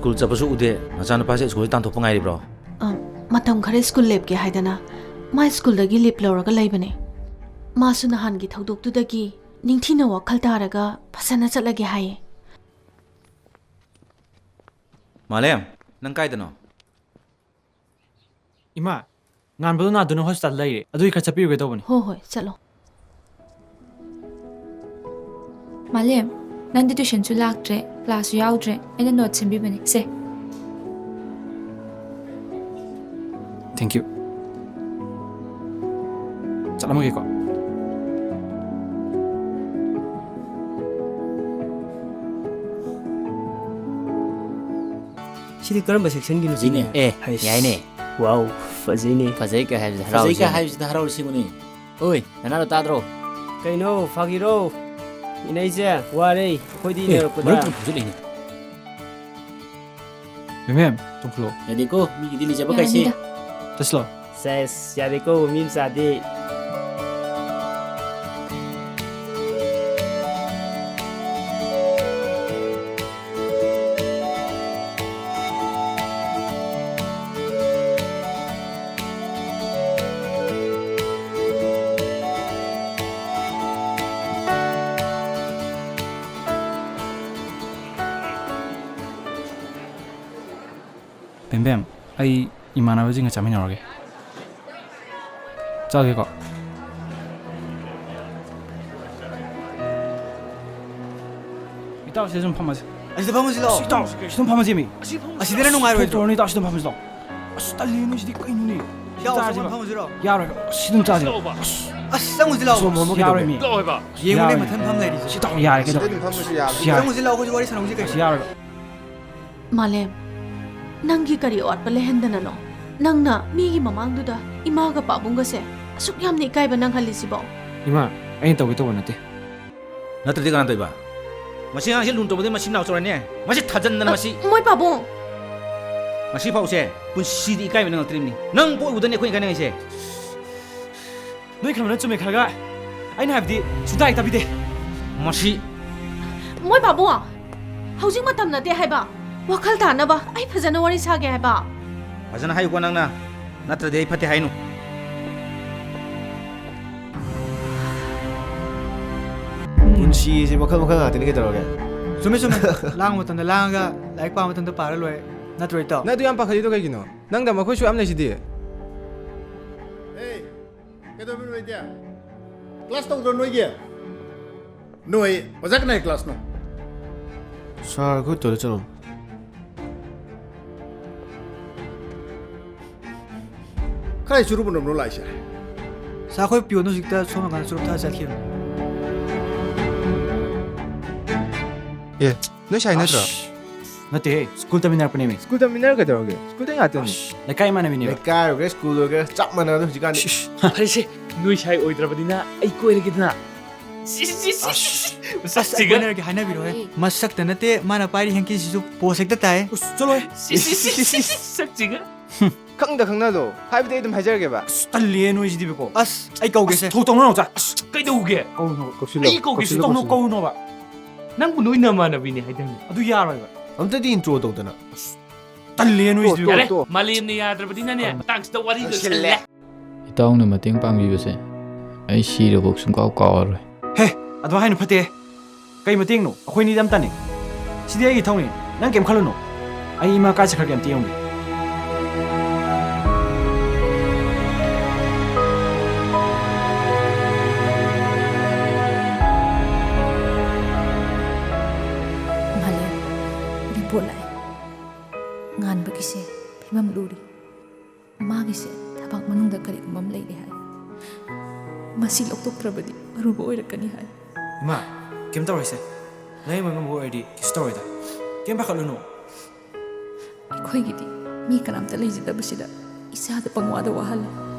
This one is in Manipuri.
School chappasu ude machan pa se school tan thop ngai ribro matam khare school lep ke haidana ma school dagi lip lawraga laibane ma su nahan gi thodok tu dagi ningthina wakhal taraga phasana chatlage haye Malem nang kai dano Ima ngan bado na dono hospital lai adui kha chapi ge dobani ho hoi chalo Malem nandi tuition chu laktre class yu yaudre ena note simbi bani se Thank you Salamu alaikum Sidi karamba section gi no Zine yaine Wow fazine fazai ka hai harau singuni oi nana tadro kaino fagiro inaise ware khodi ne maru pada tu phujuli ni Mem tungklo jadi ko mi gidi jaba kai se taslo ses yade ko mim sade Bem ai imana ba jinga chamin yorge Chage ko Itaw se zum phamasi Asida vamos lá. Itaw se phamasi mi Asida não vai to ni ta se phamasi lo astalli ni sidi kai ni Já vamos lá. yaro sidum chaji Vamos lá. so mo mo yaro mi Yengu ne matan pham lai ri. Itaw yare ke do Vamos lá ko wari sanong ji kai. yaro malem nangi kari ot pale hendana no nangna mi gi mamang du da ima ga pabunga se asuk yam ni kai ba nang halisi bo Ima ai to to nate natradi kan toiba masi ang hilun to bode masi naw chorane masi thajan na masi moi pabung masi pause pun sidi kai nang trim ni nang po udane khoi kan se noi khamna chume khaga ai na habdi sudai tabide masi moi pabung haujing matam na te haiba wakhal ta na ba ai phajana wari sa ge haiba ajana hayu ko nang na natradi ai phate hainu Punci si makal ngatin kita lagi. Sume lang matan da lang ga like pa matan da para loy. Na troy to. Na tu yang pakai itu kayak gino. Nang dah makoi am nasi dia. Hey, kita belum aja. Kelas tahu dah noi dia. Noi, macam mana kelas no? Sar aku tu lecon. Kaya suruh pun belum lagi sih. Sa khoi pio no sikta soma kan surup ta jat khir. Eh, no saya nak terus. nate school ta minar pani mi School dah minar ke terus? School dah ngatin. le kai mana mi ni Lekar, ke school ke cap mana tu jika ni. Parece noi shai oidrabadina ai koirigidna Sas siganer ge hana biro hai. Masak ta nate mana pari hanki sisu posek ta tai. chalo sakjiga Kang dah kang na lo. Hai betul itu hajar ke ba? talli noi jidi be ko As ai kau ge se. thok tong no cha kaidauge ko no ai ko gi tong no ko no ba nang bunoi na manabini haidang adu yaro ba Am tadi intro tu tu na. talli noi jidi yare ko malim ni yadrabadina ne tax da wari ga sille ꯏꯇꯥꯎꯅ ꯃꯇꯦꯡ ꯄꯥꯡꯕꯤꯕꯁꯦ ꯑꯩ ꯁꯤꯔꯕꯧ ꯁꯨꯡꯀꯥꯎ ꯀꯥꯎꯔꯔꯣꯏ he adu hainu phate kai mating no akhoi ni dam tani sidi ai thongni nang kem khaluno ai ima ka chakhar kem tiong Malem report lai ngan bagise phimam luri magise thabak manungda kari kumam lai le hai masi loktokrabadi aruba oirakani hai ma kem tawai se nai ma mo id story da kem ba khaluno ꯑꯩꯈꯣꯏꯒꯤꯗꯤ ꯃꯤ ꯀꯅꯥꯝꯇ ꯂꯩꯖꯗꯕꯁꯤꯗ ꯏꯁꯥꯗ ꯄꯪꯋꯥꯗ ꯋꯥꯍꯜꯂꯦ